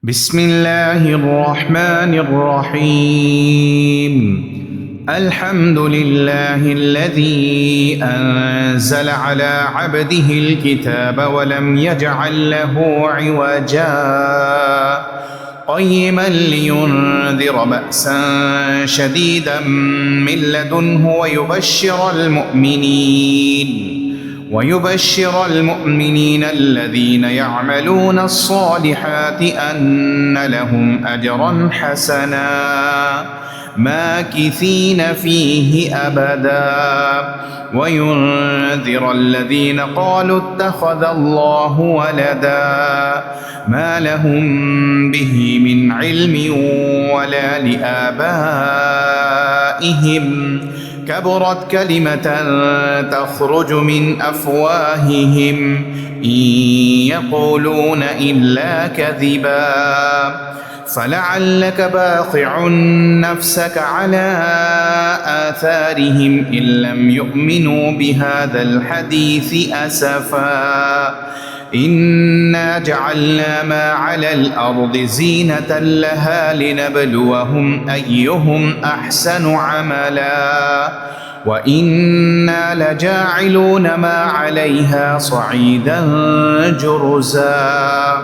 بسم الله الرحمن الرحيم. الحمد لله الذي أنزل على عبده الكتاب ولم يجعل له عوجا قيما لينذر بأسا شديدا من لدنه ويبشر المؤمنين الذين يعملون الصالحات أن لهم أجرا حسنا ماكثين فيه أبدا وينذر الذين قالوا اتخذ الله ولدا ما لهم به من علم ولا لآبائهم كبرت كلمة تخرج من أفواههم إن يقولون إلا كذبا فلعلك باخع نفسك على آثارهم إن لم يؤمنوا بهذا الحديث أسفا إنا جعلنا ما على الأرض زينة لها لنبلوهم أيهم أحسن عملا وإنا لجاعلون ما عليها صعيدا جرزا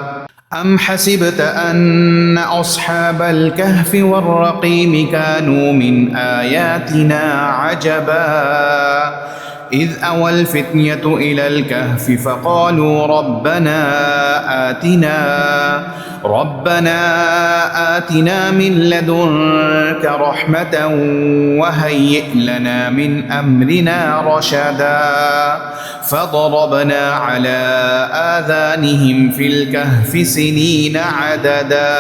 أم حسبت أن أصحاب الكهف والرقيم كانوا من آياتنا عجبا إذ أوى الفتية إلى الكهف فقالوا ربنا آتنا من لدنك رحمة وهيئ لنا من أمرنا رشدا فضربنا على آذانهم في الكهف سنين عددا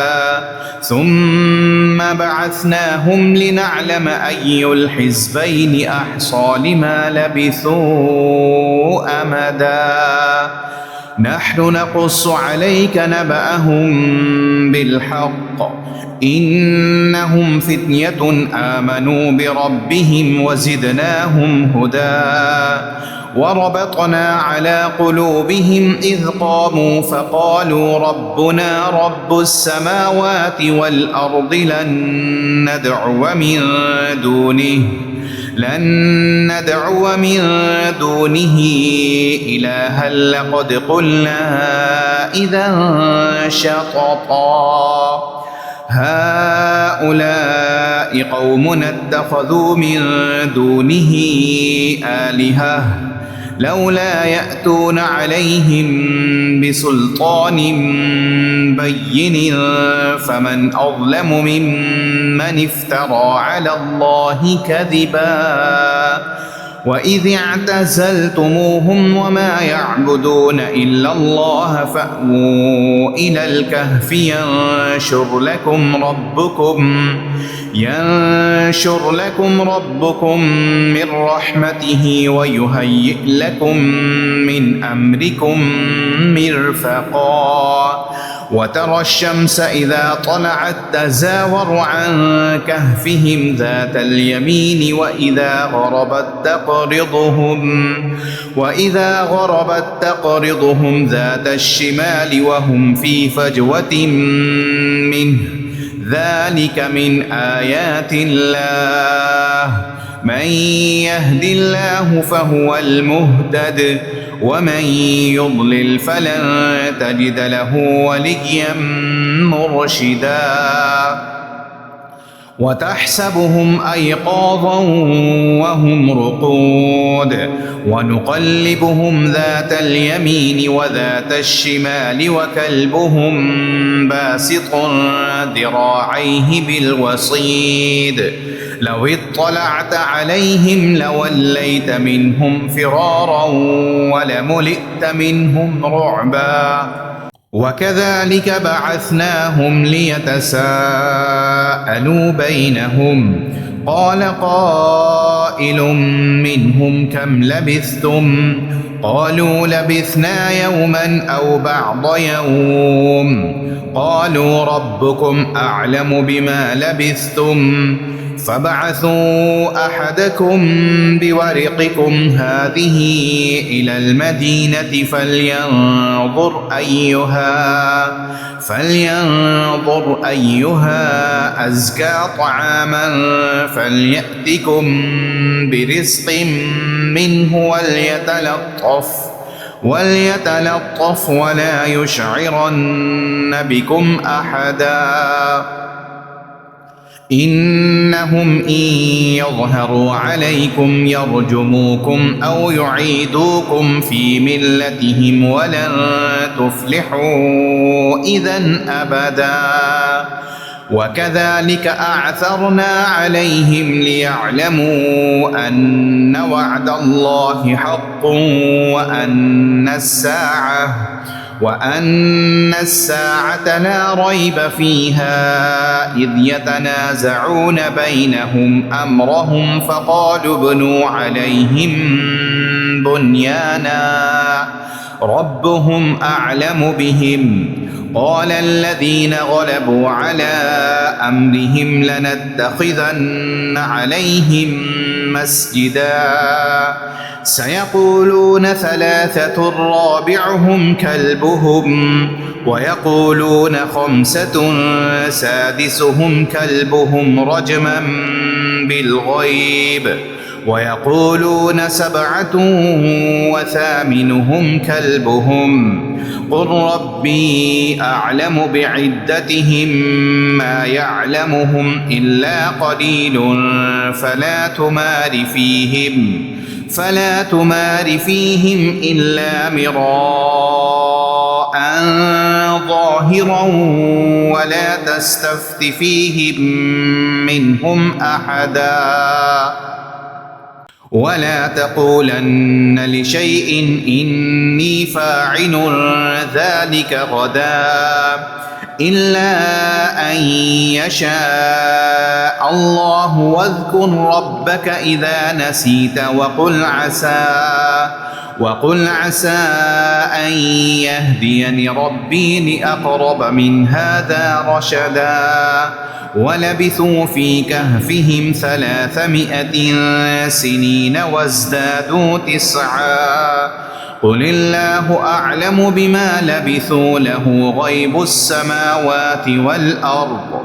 ثم بعثناهم لنعلم أي الحزبين أحصى لما لبثوا أمدا نحن نقص عليك نبأهم بالحق إنهم فتية آمنوا بربهم وزدناهم هدى وربطنا على قلوبهم إذ قاموا فقالوا ربنا رب السماوات والأرض لن ندعو من دونه إلها لقد قلنا إذا شططا هؤلاء قومنا اتخذوا من دونه آلهة لولا يأتون عليهم بسلطان بين فمن أظلم ممن افترى على الله كذبا وإذ اعتزلتموهم وما يعبدون إلا الله فأووا إلى الكهف ينشر لكم ربكم من رحمته ويهيئ لكم من أمركم مرفقا وترى الشمس إذا طلعت تزاور عن كهفهم ذات اليمين وإذا غربت تقرضهم ذات الشمال وهم في فجوة منه ذلك من آيات الله من يهد الله فهو المهتد ومن يضلل فلن تجد له وليا مرشدا وتحسبهم أيقاظا وهم رقود ونقلبهم ذات اليمين وذات الشمال وكلبهم باسط ذراعيه بالوصيد لو اطلعت عليهم لوليت منهم فرارا ولملئت منهم رعبا وكذلك بعثناهم ليتساءلوا بينهم قال قائل منهم كم لبثتم قالوا لبثنا يوما أو بعض يوم قالوا ربكم أعلم بما لبثتم فابعثوا أحدكم بورقكم هذه إلى المدينة فلينظر أيها أزكى طعاما فليأتكم برزق منه وليتلطف ولا يشعرن بكم أحدا إنهم إن يظهروا عليكم يرجموكم أو يعيدوكم في ملتهم ولن تفلحوا إذن أبدا وكذلك أعثرنا عليهم ليعلموا أن وعد الله حق وأن الساعة لا ريب فيها إذ يتنازعون بينهم أمرهم فقالوا ابنوا عليهم بنيانا ربهم أعلم بهم قال الذين غلبوا على أمرهم لنتخذن عليهم مسجدا سيقولون ثلاثة رابعهم كلبهم ويقولون خمسة سادسهم كلبهم رجما بالغيب ويقولون سبعة وثامنهم كلبهم قل ربي أعلم بعدتهم ما يعلمهم إلا قليل فلا تمار فيهم إلا مراء ظاهرا ولا تستفت فيهم منهم أحدا ولا تقولن لشيء إني فاعل ذلك غدا إلا أن يشاء الله واذكر ربك إذا نسيت وقل عسى أن يهديني ربي لأقرب من هذا رشدا ولبثوا في كهفهم 300 سنين وازدادوا 9 قل الله أعلم بما لبثوا له غيب السماوات والأرض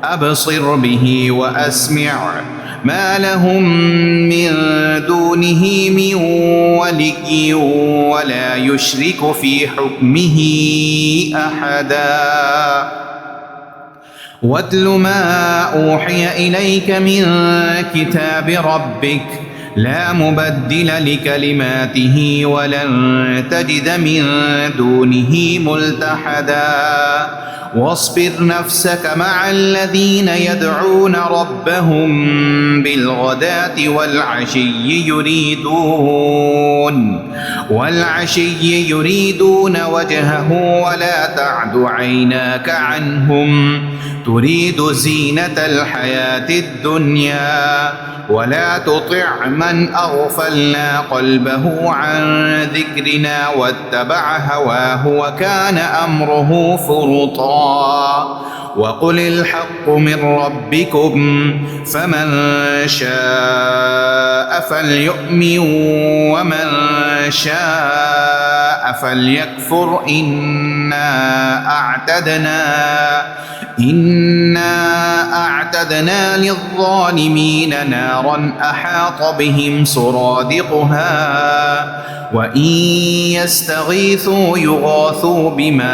أبصر به وأسمع ما لهم من دونه من ولي ولا يشرك في حكمه أحدا واتل ما أوحي إليك من كتاب ربك لا مبدل لكلماته ولن تجد من دونه ملتحدا واصبر نفسك مع الذين يدعون ربهم بالغداة والعشي يريدون وجهه ولا تعد عيناك عنهم تريد زينة الحياة الدنيا ولا تطع من أغفلنا قلبه عن ذكرنا واتبع هواه وكان أمره فرطا وقل الحق من ربكم فمن شاء فليؤمن ومن شاء فليكفر إنا أعتدنا للظالمين نارا أحاط بهم سرادقها وإن يستغيثوا يغاثوا بماء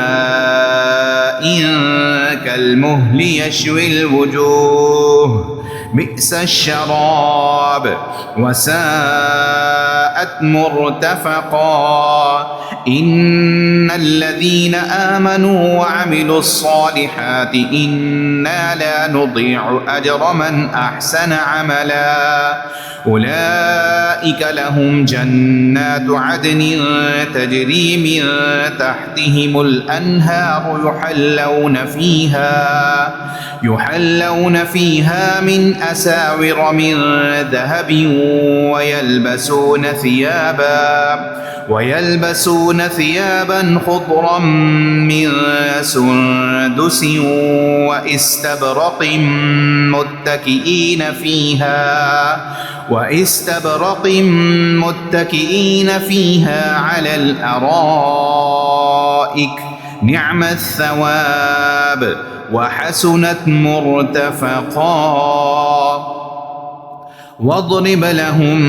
كالمهل يشوي الوجوه بئس الشراب وساءت مرتفقا إن الذين آمنوا وعملوا الصالحات إنا لا نضيع أجر من أحسن عملا أولئك لهم جنات عدن تجري من تحتهم الأنهار يحلون فيها من أساور من ذهب ويلبسون ثيابا خضرا من سندس وإستبرق متكئين فيها على الأرائك نعم الثواب وحسنت مرتفقا. واضرب لهم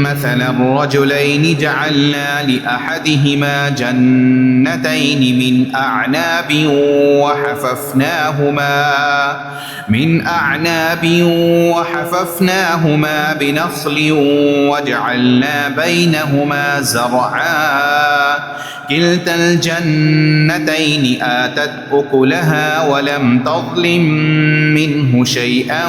مثل الرجلين جعلنا لأحدهما جنتين من أعناب وحففناهما بنخل وجعلنا بينهما زرعا كلتا الجنتين آتت أكلها ولم تظلم منه شيئا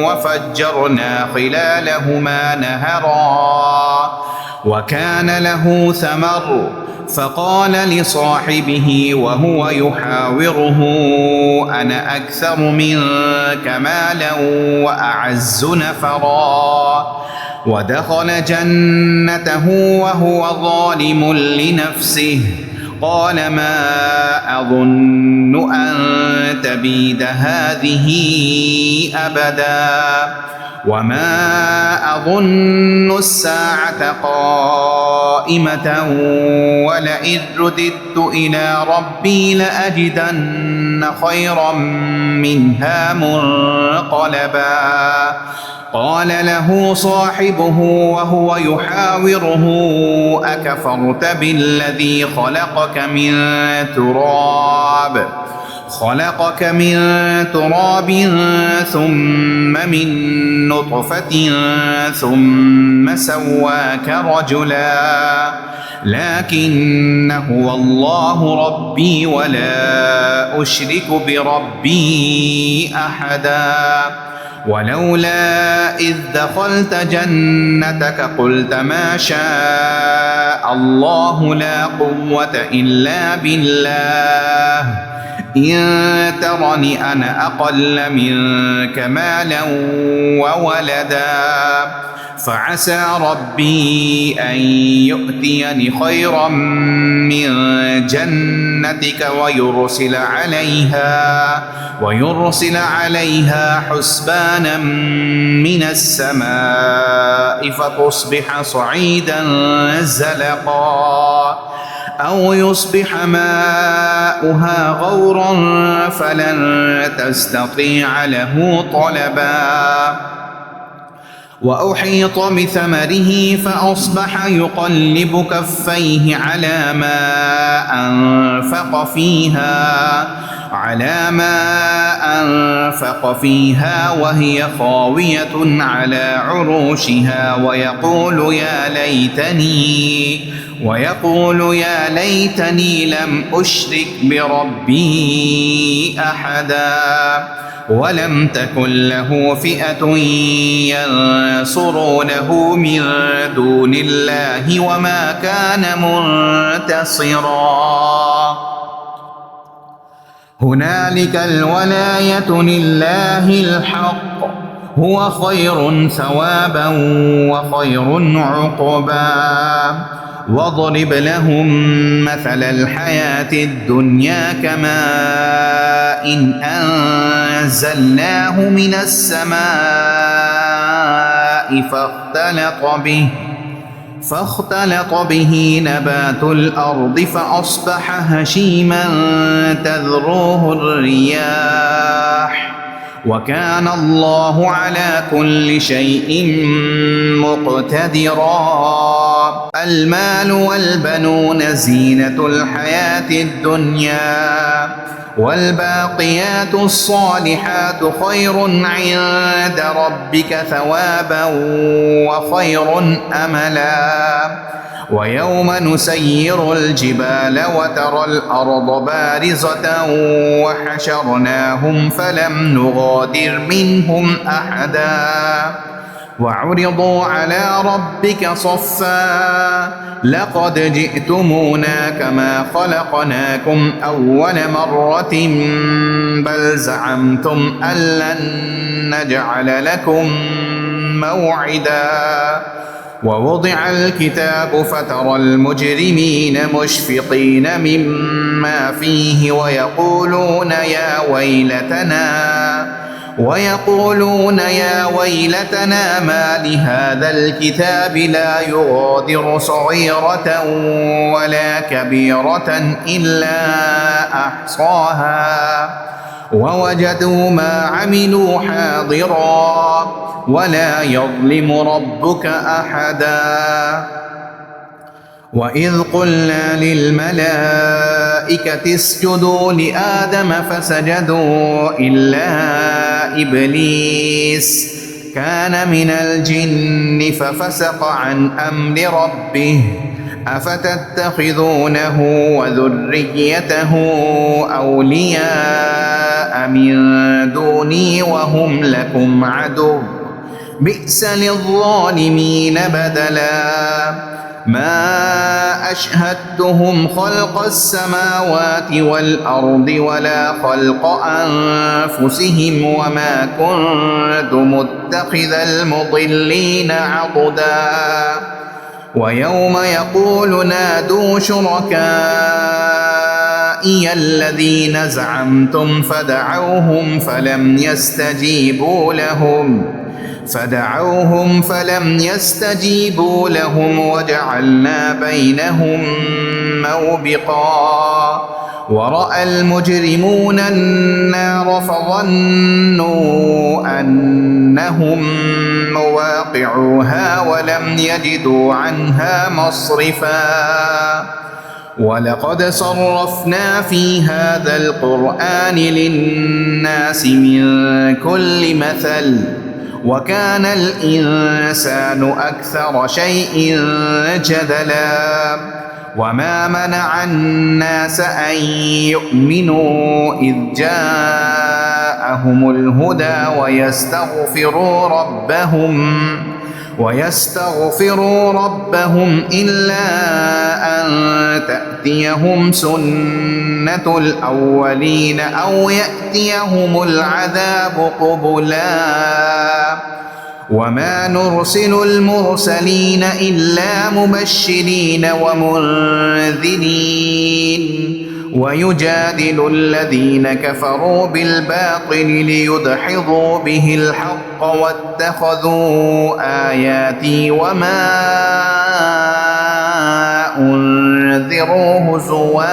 وفجرنا خلالهما نهرا وكان له ثمر فقال لصاحبه وهو يحاوره أنا أكثر منك مالا وأعز نفرا. ودخل جنته وهو ظالم لنفسه قال ما أظن أن تبيد هذه أبدا وما أظن الساعة قائمة ولئن رددت إلى ربي لأجدن خيرا منها منقلبا. قال له صاحبه وهو يحاوره أكفرت بالذي خلقك من تراب ثم من نطفة ثم سواك رجلا لكن هو الله ربي ولا أشرك بربي أحدا. ولولا إذ دخلت جنتك قلت ما شاء الله لا قوة إلا بالله إن ترني أنا أقل منك مالا وولدا فعسى ربي أن يؤتيني خيرا من جنتك ويرسل عليها حسبانا من السماء فتصبح صعيدا زلقا أو يصبح ماؤها غورا فلن تستطيع له طلبا. وأحيط بثمره فأصبح يقلب كفيه على ما أنفق فيها وهي خاوية على عروشها ويقول يا ليتني لم أشرك بربي أحدا ولم تكن له فئة ينصرونه من دون الله وما كان منتصرا. هنالك الولاية لله الحق هو خير ثوابا وخير عقبا. واضرب لهم مثل الحياة الدنيا كماء إن أنزلناه من السماء فاختلط به نبات الأرض فأصبح هشيما تذروه الرياح وكان الله على كل شيء مقتدرا. المال والبنون زينة الحياة الدنيا والباقيات الصالحات خير عند ربك ثوابا وخير أملا. ويوم نسير الجبال وترى الأرض بارزة وحشرناهم فلم نغادر منهم أحدا وعرضوا على ربك صفا لقد جئتمونا كما خلقناكم أول مرة بل زعمتم أن لن نجعل لكم موعدا ووضع الكتاب فترى المجرمين مشفقين مما فيه ويقولون يا ويلتنا ما لهذا الكتاب لا يغادر صغيرة ولا كبيرة إلا أحصاها ووجدوا ما عملوا حاضرا ولا يظلم ربك أحدا. وإذ قلنا للملائكة اسجدوا لآدم فسجدوا إلا إبليس كان من الجن ففسق عن أمر ربه أفتتخذونه وذريته أولياء من دوني وهم لكم عدو بئس للظالمين بدلا. ما أشهدتهم خلق السماوات والأرض ولا خلق أنفسهم وما كنت متخذ المضلين عضدا. ويوم يقول نادوا شركائي الذين زعمتم فدعوهم فلم يستجيبوا لهم وجعلنا بينهم موبقا. ورأى المجرمون النار فظنوا أنهم مواقعوها ولم يجدوا عنها مصرفا. ولقد صرفنا في هذا القرآن للناس من كل مثل وكان الإنسان أكثر شيء جدلا. وما منع الناس أن يؤمنوا إذ جاءهم الهدى ويستغفروا ربهم إلا أن تأتيهم سنة الأولين أو يأتيهم العذاب قبلا. وما نرسل المرسلين إلا مبشرين ومنذرين ويجادل الذين كفروا بالباطل ليدحضوا به الحق واتخذوا آياتي وما أنذروا هزوا.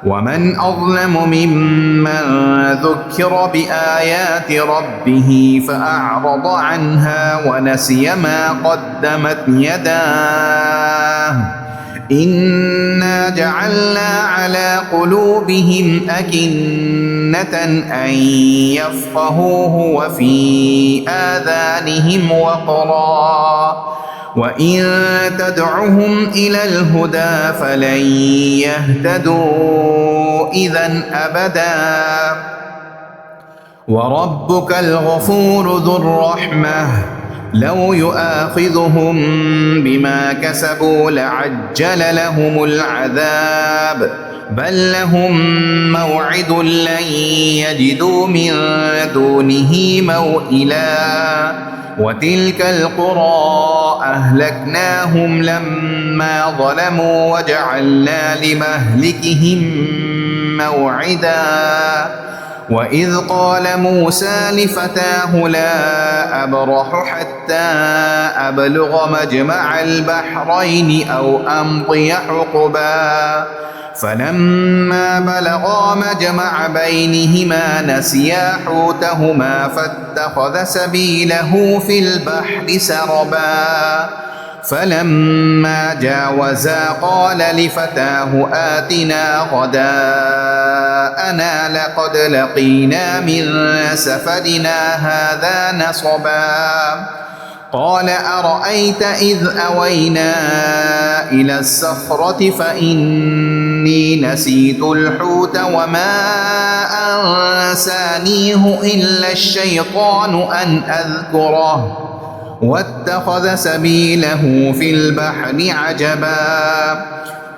ومن أظلم ممن ذكر بآيات ربه فأعرض عنها ونسي ما قدمت يداه إنا جعلنا على قلوبهم أكنة أن يفقهوه وفي آذانهم وقرا وإن تدعهم إلى الهدى فلن يهتدوا إذا أبدا. وربك الغفور ذو الرحمة لو يؤاخذهم بما كسبوا لعجل لهم العذاب بل لهم موعد لن يجدوا من دونه موئلا. وتلك القرى أهلكناهم لما ظلموا وجعلنا لمهلكهم موعدا. وإذ قال موسى لفتاه لا أبرح حتى أبلغ مجمع البحرين أو أمضي حقبا فلما بلغا مجمع بينهما نسيا حوتهما فاتخذ سبيله في البحر سربا. فلما جاوزا قال لفتاه آتنا غداءنا لقد لقينا من سفرنا هذا نصبا. قال أرأيت إذ أوينا إلى الصخرة فإني نسيت الحوت وما أنسانيه إلا الشيطان أن أذكره واتخذ سبيله في البحر عجبا.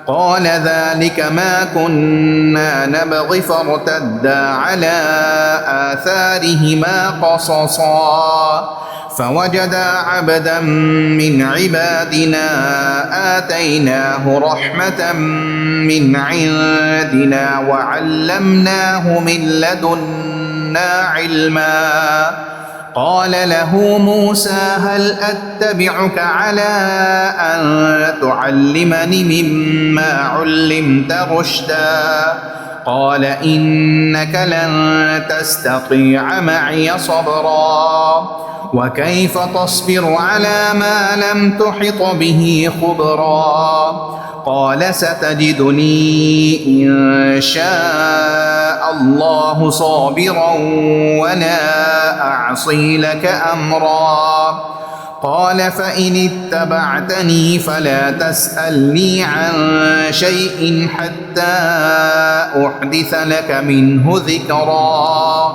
قال ذلك ما كنا نبغي فارتدا على آثارهما قصصا فوجدا عبدا من عبادنا آتيناه رحمة من عندنا وعلمناه من لدنا علما. قال له موسى هل أتبعك على أن تعلمني مما علمت رشدا؟ قال إنك لن تستطيع معي صبرا وكيف تصبر على ما لم تحط به خبرا؟ قال ستجدني إن شاء الله صابرا ولا أعصي لك أمرا. قال فإن اتبعتني فلا تسألني عن شيء حتى أحدث لك منه ذكرا.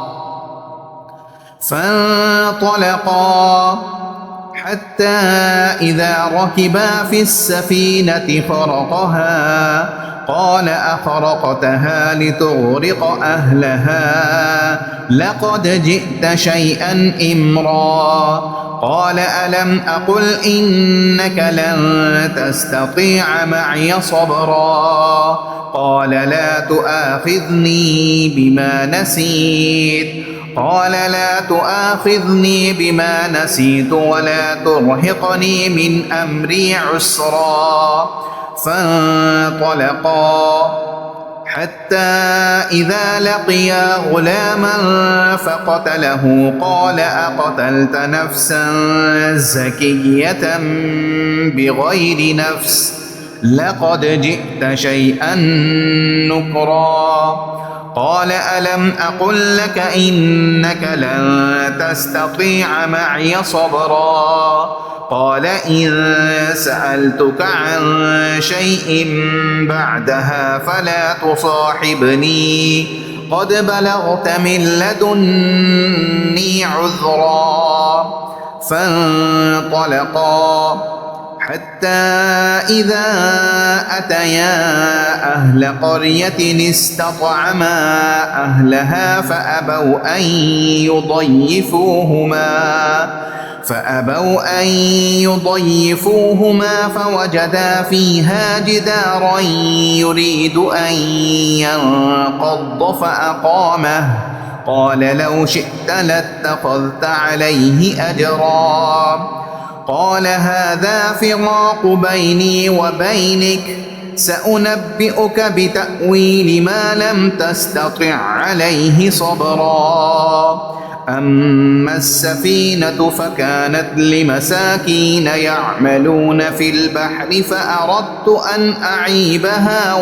فانطلقا حتى إذا ركبا في السفينة خرقها قال أخرقتها لتغرق أهلها لقد جئت شيئا إمرا. قال ألم أقل إنك لن تستطيع معي صبرا؟ قال لا تؤاخذني بما نسيت. قال لا تؤاخذني بما نسيت ولا ترهقني من أمري عسرا. فانطلقا حتى إذا لقيا غلاما فقتله قال أقتلت نفسا زكية بغير نفس لقد جئت شيئا نكرا. قال ألم أقل لك إنك لن تستطيع معي صبرا؟ قال إن سألتك عن شيء بعدها فلا تصاحبني قد بلغت من لدني عذرا. فانطلقا حتى إذا أتيا أهل قرية استطعما أهلها فأبوا أن يضيفوهما فوجدا فيها جدارا يريد أن ينقض فأقامه. قال لو شئت لاتخذت عليه أجرا. قال هذا فراق بيني وبينك سأنبئك بتأويل ما لم تستطع عليه صبرا. أما السفينة فكانت لمساكين يعملون في البحر فأردت أن أعيبها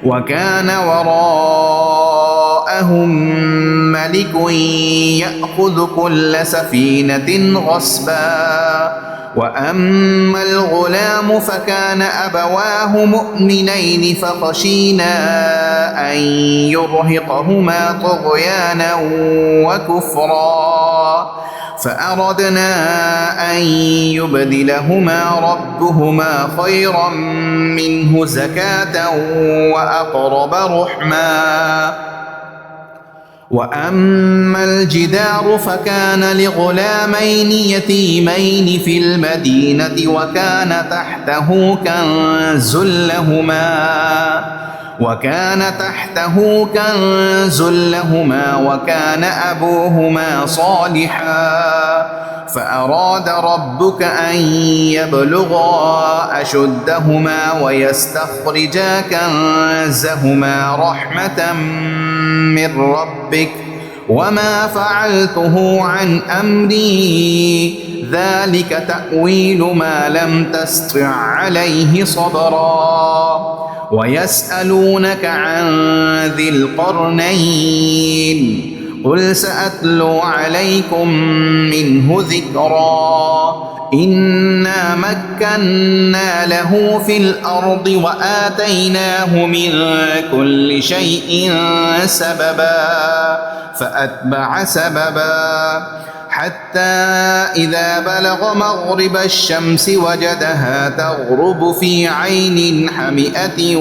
وكان وراءهم ملك يأخذ كل سفينة غصبا. وأما الغلام فكان أبواه مؤمنين فخشينا أن يرهقهما طغيانا وكفرا فأردنا أن يبدلهما ربهما خيرا منه زكاة وأقرب رحما. وأما الجدار فكان لغلامين يتيمين في المدينة وكان تحته كنز لهما وكان أبوهما صالحا فأراد ربك أن يبلغا أشدهما ويستخرجا كنزهما رحمة من ربك وما فعلته عن أمري ذلك تأويل ما لم تستطع عليه صبرا. ويسألونك عن ذي القرنين قل سأتلو عليكم منه ذكرا إنا مكنا له في الأرض وآتيناه من كل شيء سببا فأتبع سببا حتى إذا بلغ مغرب الشمس وجدها تغرب في عين حمئة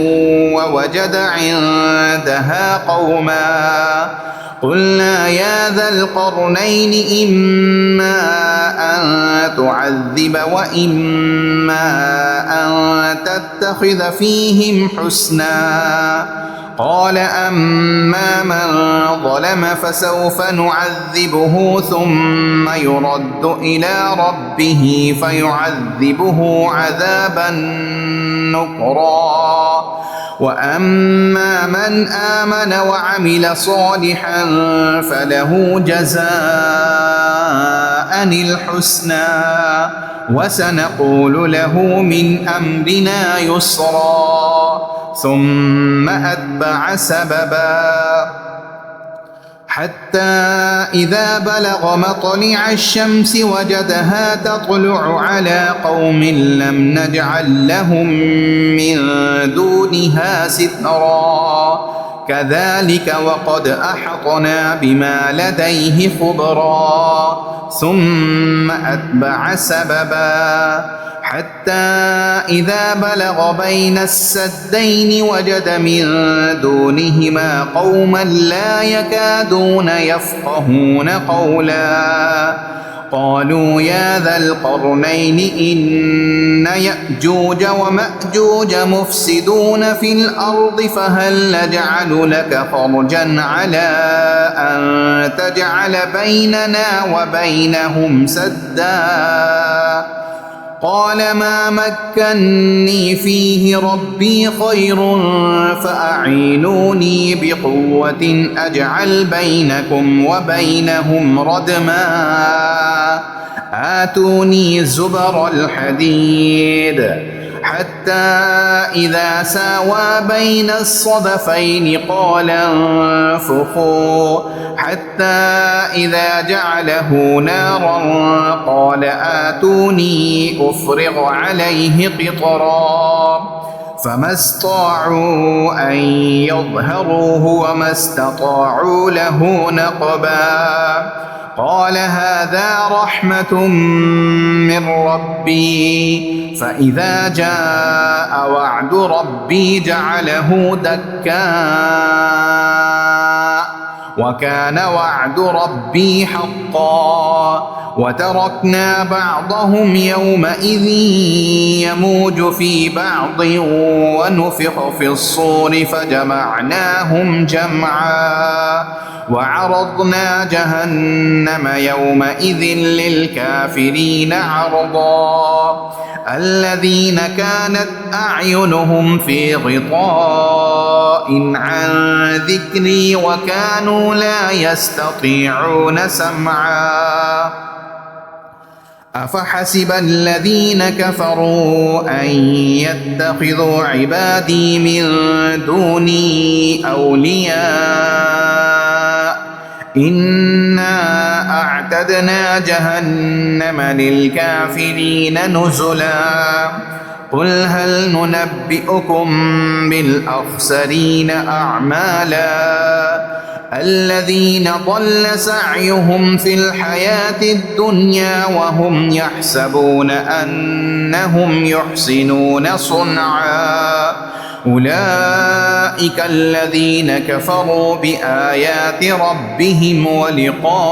ووجد عندها قوما قلنا يا ذا القرنين إما أن تعذب وإما أن تتخذ فيهم حسنا قال أما من ظلم فسوف نعذبه ثم يرد إلى ربه فيعذبه عذابا نكرا وأما من آمن وعمل صالحا فله جزاء الحسنى وسنقول له من أمرنا يسرا ثم أتبع سببا حتى إذا بلغ مطلع الشمس وجدها تطلع على قوم لم نجعل لهم من دونها سترا كذلك وقد أحطنا بما لديه خبرا ثم أتبع سببا حتى إذا بلغ بين السدين وجد من دونهما قوما لا يكادون يفقهون قولا قالوا يا ذا القرنين إن يأجوج ومأجوج مفسدون في الأرض فهل نجعل لك خرجا على أن تجعل بيننا وبينهم سدا قال ما مكني فيه ربي خير فأعينوني بقوة أجعل بينكم وبينهم ردما آتوني زبر الحديد حتى إذا ساوى بين الصدفين قال انفخوا حتى إذا جعله نارا قال آتوني أفرغ عليه قطرا فما استطاعوا أن يظهروه وما استطاعوا له نقبا قال هذا رحمة من ربي فإذا جاء وعد ربي جعله دكا وكان وعد ربي حقا وتركنا بعضهم يومئذ يموج في بعض ونفخ في الصور فجمعناهم جمعا وعرضنا جهنم يومئذ للكافرين عرضا الذين كانت أعينهم في غطاء عن ذكري وكانوا لا يستطيعون سمعا أفحسب الذين كفروا أن يتخذوا عبادي من دوني أولياء إنا أعتدنا جهنم للكافرين نزلا قل هل ننبئكم بالأخسرين أعمالا الذين ضل سعيهم في الحياة الدنيا وهم يحسبون أنهم يحسنون صنعا أولئك الذين كفروا بآيات ربهم ولقائه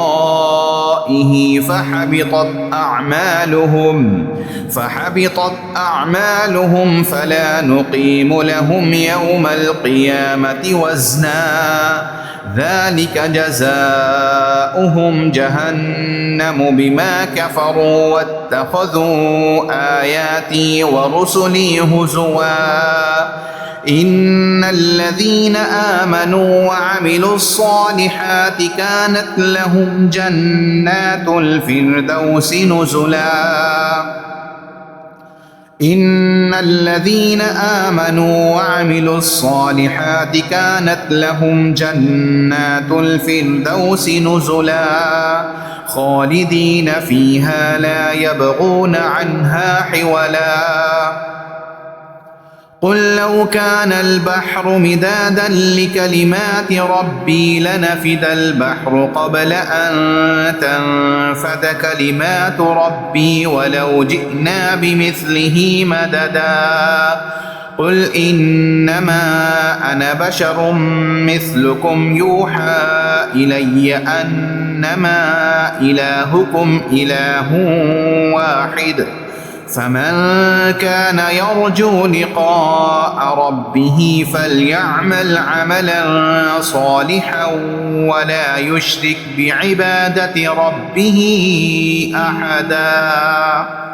فحبطت أعمالهم فلا نقيم لهم يوم القيامة وزنا ذلك جزاؤهم جهنم بما كفروا واتخذوا آياتي ورسلي هزوا إن الذين آمنوا وعملوا الصالحات كانت لهم جنات الفردوس نزلا إن الذين آمنوا وعملوا الصالحات كانت لهم جنات الفردوس نزلا خالدين فيها لا يبغون عنها حولا قل لو كان البحر مدادا لكلمات ربي لنفد البحر قبل أن تنفد كلمات ربي ولو جئنا بمثله مددا قل إنما أنا بشر مثلكم يوحى إلي أنما إلهكم إله واحد فمن كان يرجو لقاء ربه فليعمل عملا صالحا ولا يشرك بعبادة ربه أحدا.